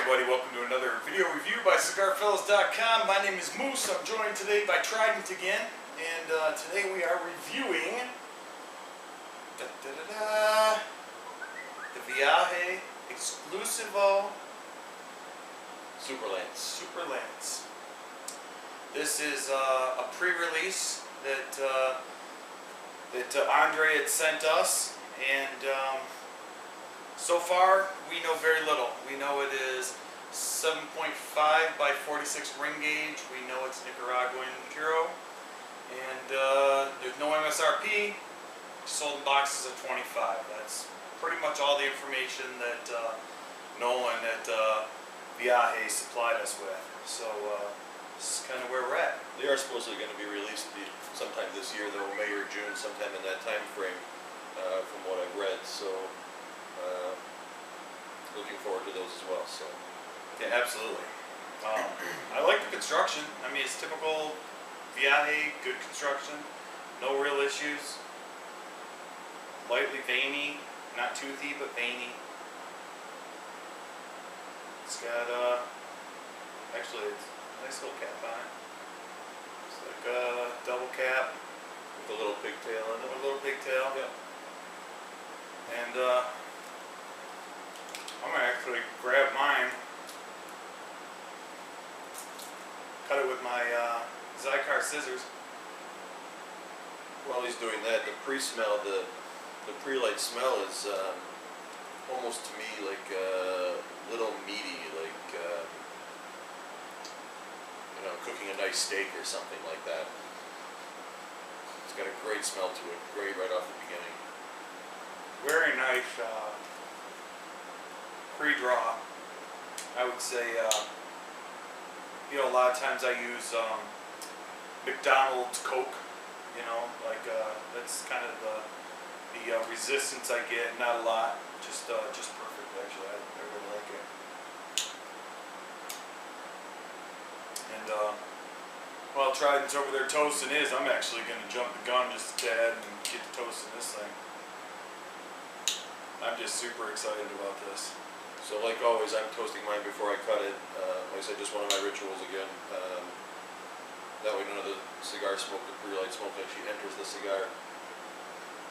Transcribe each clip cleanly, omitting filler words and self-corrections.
everybody, welcome to another video review by CigarFellas.com. My name is Moose. I'm joined today by Trident again, and today we are reviewing the Viaje Exclusivo Super Lance. This is a pre-release that Andre had sent us, and so far we know very little. We know it is 7.5 by 46 ring gauge. We know it's Nicaraguan Puro, and there's no MSRP. Sold in boxes of 25. That's pretty much all the information that Nolan at Viaje supplied us with. So this is kind of where we're at. They are supposedly going to be released sometime this year, though, May or June, sometime in that time frame, from what I've read. So looking forward to those as well. So yeah, absolutely. I like the construction. I mean, it's typical Viaje, good construction, no real issues. Lightly veiny, not toothy, but veiny. It's got actually it's a nice little cap on it. It's like a double cap with a little pigtail in it. With a little pigtail. Yeah. And I'm gonna actually grab mine, cut it with my Cigar scissors. While he's doing that, the pre-smell, the pre-light smell is almost to me like a little meaty, like cooking a nice steak or something like that. It's got a great smell to it, great right off the beginning. Very nice pre-draw. I would say, a lot of times I use McDonald's Coke. That's kind of the resistance I get. Not a lot, just perfect actually. I really like it. And while Trident's over there toasting his, I'm actually going to jump the gun just a tad and get to toasting this thing. I'm just super excited about this. So like always, I'm toasting mine before I cut it. Like I said, just one of my rituals again. That way none of the cigar smoke, the pre-light smoke, actually enters the cigar.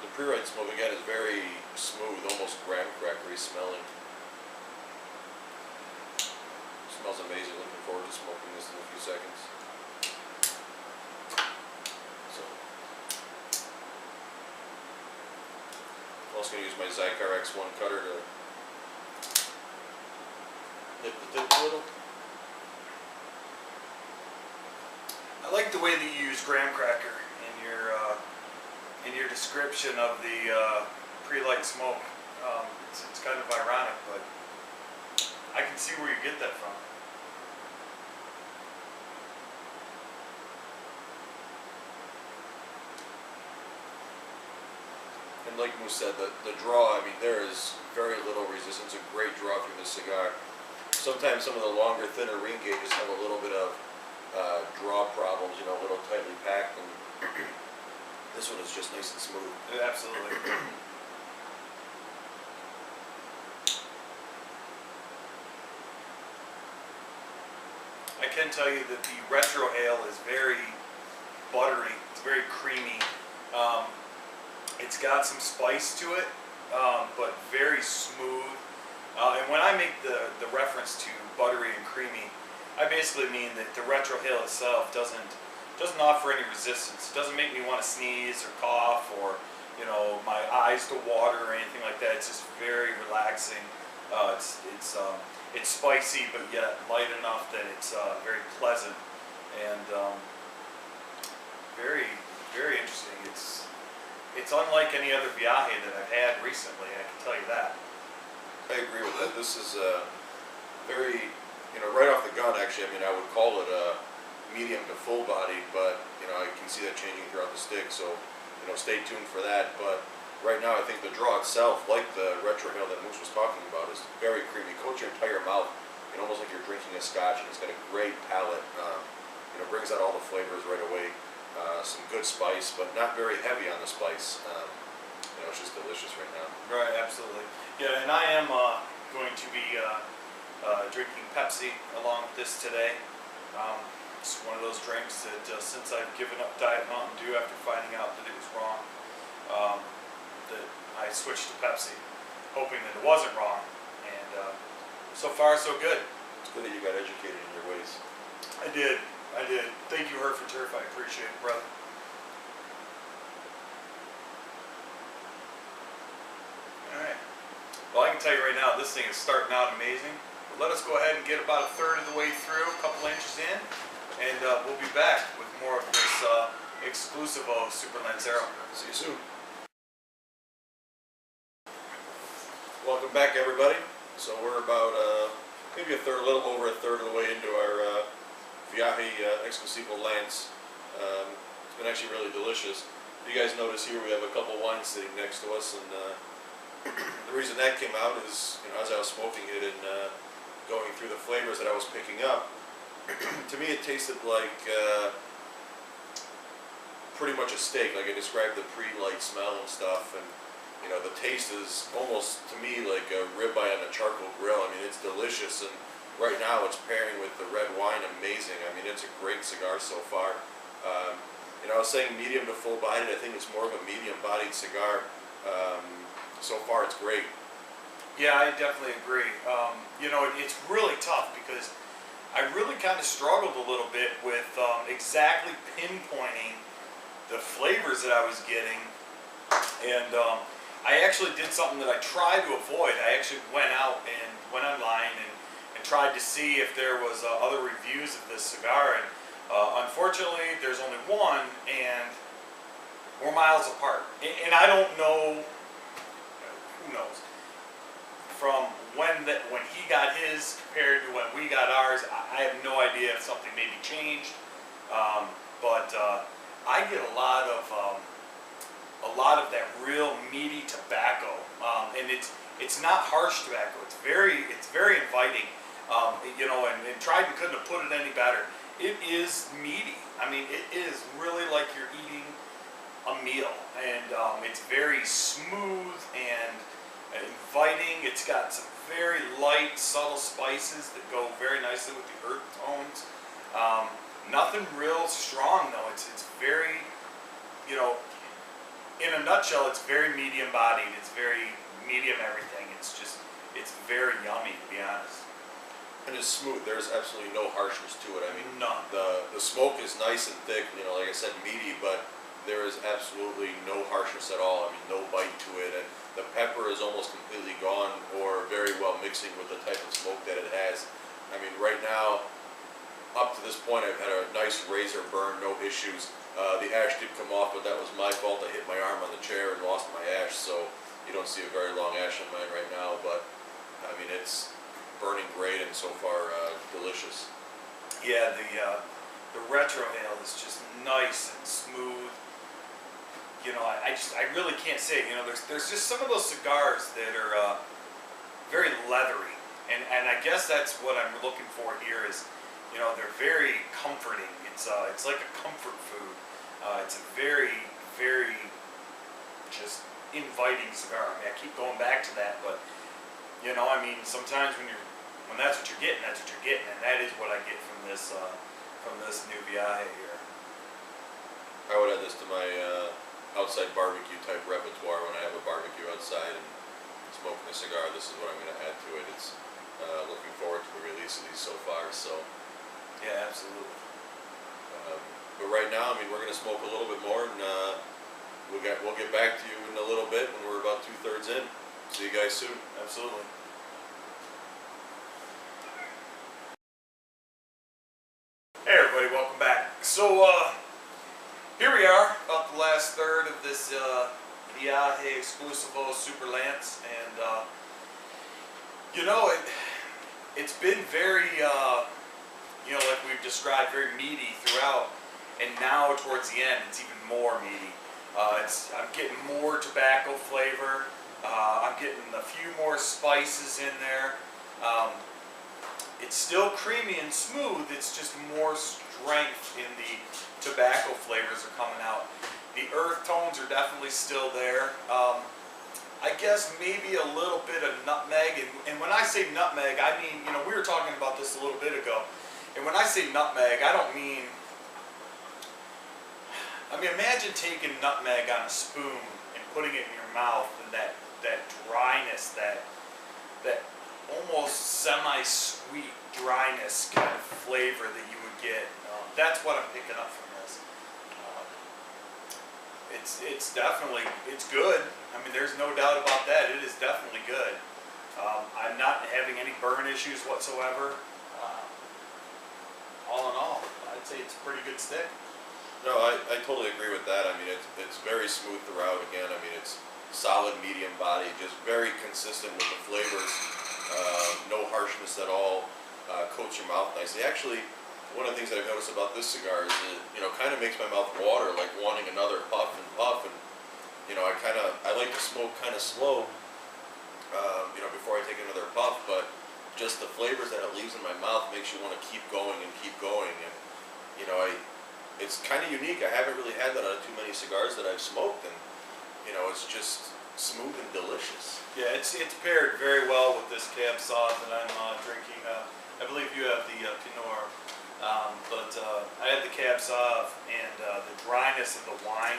The pre-light smoke, again, is very smooth, almost graham crackery smelling. Smells amazing. Looking forward to smoking this in a few seconds. So, I'm also going to use my Cigar X1 cutter to nip the tip a little. I like the way that you use graham cracker in your description of the pre-light smoke. It's kind of ironic, but I can see where you get that from. And like Moose said, the draw, I mean, there is very little resistance, a great draw through the cigar. Sometimes some of the longer, thinner ring gauges have a little bit of draw problems, a little tightly packed, and this one is just nice and smooth. Yeah, absolutely. I can tell you that the retrohale is very buttery. It's very creamy. It's got some spice to it, but very smooth. And when I make the reference to buttery and creamy, I basically mean that the retrohale itself doesn't offer any resistance. It doesn't make me want to sneeze or cough or my eyes to water or anything like that. It's just very relaxing. It's spicy, but yet light enough that it's very pleasant and very, very interesting. It's unlike any other Viaje that I've had recently. I can tell you that. I agree with that. This is very, right off the gun, actually, I mean, I would call it a medium to full body, but, I can see that changing throughout the stick, so, stay tuned for that. But right now, I think the draw itself, like the retrohale that Moose was talking about, is very creamy. Coats your entire mouth, almost like you're drinking a scotch, and it's got a great palate. Brings out all the flavors right away. Some good spice, but not very heavy on the spice. It's just delicious right now. Right, absolutely. Yeah, and I am going to be drinking Pepsi along with this today. It's one of those drinks that since I've given up Diet Mountain Dew after finding out that it was wrong, that I switched to Pepsi, hoping that it wasn't wrong. And so far, so good. It's good that you got educated in your ways. I did. Thank you, Herb, for Turf. I appreciate it, brother. Alright. Well, I can tell you right now, this thing is starting out amazing. But let us go ahead and get about a third of the way through, a couple inches in, and we'll be back with more of this Exclusivo Super Lancero. See you soon. Welcome back, everybody. So we're about maybe a little over a third of the way into our Viaje Exclusivo Lance. It's been actually really delicious. You guys notice here we have a couple wines sitting next to us, and the reason that came out is, as I was smoking it and going through the flavors that I was picking up, to me it tasted like pretty much a steak. Like I described the pre-light smell and stuff, and the taste is almost, to me, like a ribeye on a charcoal grill. I mean, it's delicious, and right now it's pairing with the red wine amazing. I mean, it's a great cigar so far. I was saying medium to full-bodied. I think it's more of a medium-bodied cigar. So far, it's great. Yeah, I definitely agree. It's really tough because I really kind of struggled a little bit with exactly pinpointing the flavors that I was getting, and I actually did something that I tried to avoid. I actually went out and went online and tried to see if there was other reviews of this cigar, and unfortunately there's only one, and we're miles apart. And I don't know, who knows, from when he got his compared to when we got ours. I have no idea if something maybe changed, but I get a lot of that real meaty tobacco, and it's not harsh tobacco. It's very inviting, and Trident couldn't have put it any better. It is meaty. I mean, it is really like you're eating a meal, and it's very smooth and inviting. It's got some very light, subtle spices that go very nicely with the earth tones. Nothing real strong though. It's very, in a nutshell, it's very medium bodied. It's very medium everything. It's very yummy, to be honest. And it's smooth. There's absolutely no harshness to it. I mean, none. The smoke is nice and thick, like I said, meaty, but there is absolutely no harshness at all. I mean, no bite to it. And the pepper is almost completely gone, or very well mixing with the type of smoke that it has. I mean, right now, up to this point, I've had a nice razor burn, no issues. The ash did come off, but that was my fault. I hit my arm on the chair and lost my ash, so you don't see a very long ash on mine right now, but I mean, it's burning great and so far delicious. Yeah, the retrohale is just nice and smooth. I really can't say. There's just some of those cigars that are very leathery, and I guess that's what I'm looking for here. Is they're very comforting. It's like a comfort food. It's a very, very just inviting cigar. I mean, I keep going back to that, but sometimes when that's what you're getting, that's what you're getting, and that is what I get from this new Viaje here. I would add this to my outside barbecue type repertoire when I have a barbecue outside and smoking a cigar. This is what I'm going to add to it. It's looking forward to the release of these so far. So yeah, absolutely. But right now, we're going to smoke a little bit more, and we'll get back to you in a little bit when we're about 2/3 in. See you guys soon. Absolutely. Hey everybody, welcome back. So here we are, about the last third of this Viaje Exclusivo Super Lance, and it's been very like we've described, very meaty throughout, and now towards the end it's even more meaty. I'm getting more tobacco flavor. I'm getting a few more spices in there. It's still creamy and smooth. It's just more strength in the tobacco flavors are coming out. The earth tones are definitely still there. I guess maybe a little bit of nutmeg, and when I say nutmeg, I mean, you know, we were talking about this a little bit ago, and when I say nutmeg, I don't mean, I mean, imagine taking nutmeg on a spoon and putting it in your mouth, and that dryness, that almost semi-sweet dryness kind of flavor that you would get. That's what I'm picking up from this. It's definitely, it's good. I mean, there's no doubt about that. It is definitely good. I'm not having any burn issues whatsoever. All in all, I'd say it's a pretty good stick. No, I totally agree with that. I mean, it's very smooth throughout. Again, I mean, it's solid medium body, just very consistent with the flavors. No harshness at all. Coats your mouth nicely. Actually, one of the things that I've noticed about this cigar is it, you know, kind of makes my mouth water, like wanting another puff and puff. And you know, I like to smoke kind of slow, you know, before I take another puff. But just the flavors that it leaves in my mouth makes you want to keep going and keep going. And you know, it's kind of unique. I haven't really had that out of too many cigars that I've smoked, and you know, it's just smooth and delicious. Yeah, it's paired very well with this cab sauv that I'm drinking. I believe you have the Pinot Noir, but I had the cab sauv, and the dryness of the wine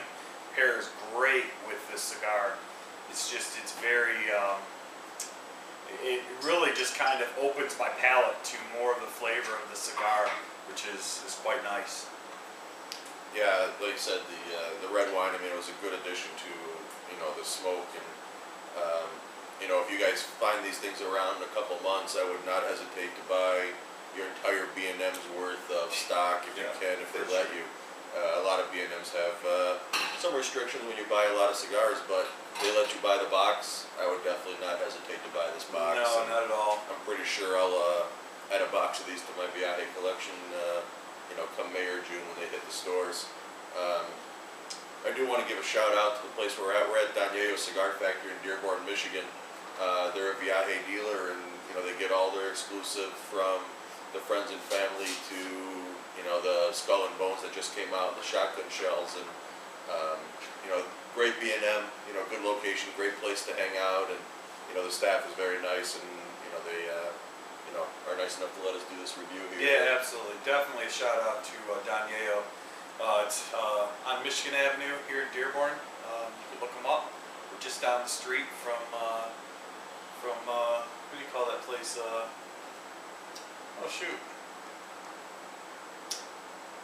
pairs great with this cigar. It's just, it's very, it really just kind of opens my palate to more of the flavor of the cigar, which is quite nice. Yeah, like you said, the red wine, I mean, it was a good addition to, you know, the smoke. And you know, if you guys find these things around in a couple months, I would not hesitate to buy your entire B&M's worth of stock if you can, if they let you. A lot of B&M's have some restrictions when you buy a lot of cigars, but they let you buy the box. I would definitely not hesitate to buy this box. No, not at all. I'm pretty sure I'll add a box of these to my Viaje collection, you know, come May or June when they hit the stores. I do want to give a shout out to the place we're at. We're at Danyeyo Cigar Factory in Dearborn, Michigan. They're a Viaje dealer, and you know, they get all their exclusive from the friends and family to, you know, the Skull and Bones that just came out, the shotgun shells, and you know, great B&M, you know, good location, great place to hang out, and you know, the staff is very nice, and you know, they you know, are nice enough to let us do this review here. Yeah, absolutely. Definitely a shout out to Danyeyo. It's on Michigan Avenue here in Dearborn. You can look them up. We're just down the street from what do you call that place? Oh shoot,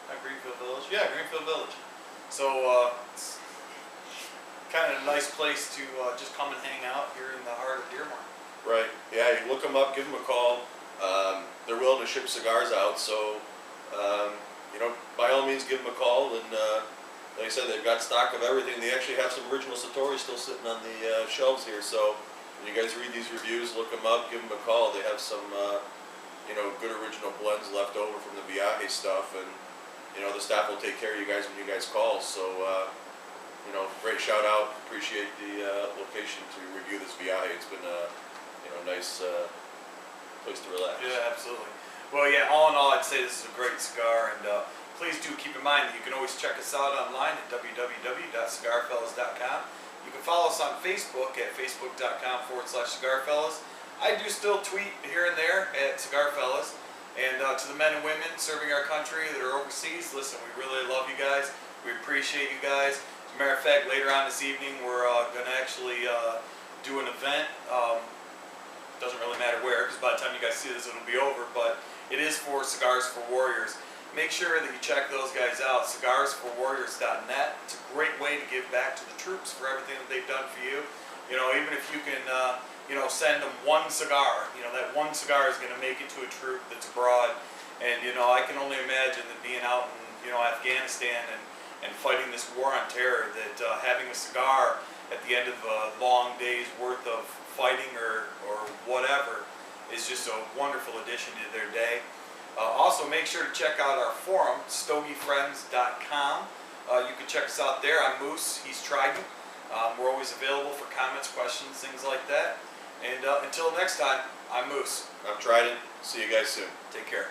not Greenfield Village. Yeah, Greenfield Village. So it's kind of a nice place to just come and hang out here in the heart of Dearborn. Right. Yeah, you look them up, give them a call. They're willing to ship cigars out, so you know, by all means, give them a call. And like I said, they've got stock of everything. They actually have some original Satori still sitting on the shelves here. So when you guys read these reviews, look them up, give them a call. They have some, you know, good original blends left over from the Viaje stuff, and you know, the staff will take care of you guys when you guys call. So you know, great shout out. Appreciate the location to review this Viaje. It's been a, you know, nice place to relax. Yeah, absolutely. Well, yeah, all in all, I'd say this is a great cigar, and please do keep in mind that you can always check us out online at www.cigarfellas.com. You can follow us on Facebook at facebook.com/cigarfellas. I do still tweet here and there at cigarfellas. And to the men and women serving our country that are overseas, listen, we really love you guys. We appreciate you guys. As a matter of fact, later on this evening, we're going to actually do an event. Doesn't really matter where, because by the time you guys see this, it'll be over. But it is for Cigars for Warriors. Make sure that you check those guys out, cigarsforwarriors.net. It's a great way to give back to the troops for everything that they've done for you. You know, even if you can, you know, send them one cigar, you know, that one cigar is going to make it to a troop that's abroad. And, you know, I can only imagine that being out in, you know, Afghanistan and fighting this war on terror, that having a cigar at the end of a long day's worth of fighting or whatever is just a wonderful addition to their day. Also, make sure to check out our forum, stogiefriends.com. You can check us out there. I'm Moose, he's Trident. We're always available for comments, questions, things like that. And until next time, I'm Moose. I'm Trident. See you guys soon. Take care.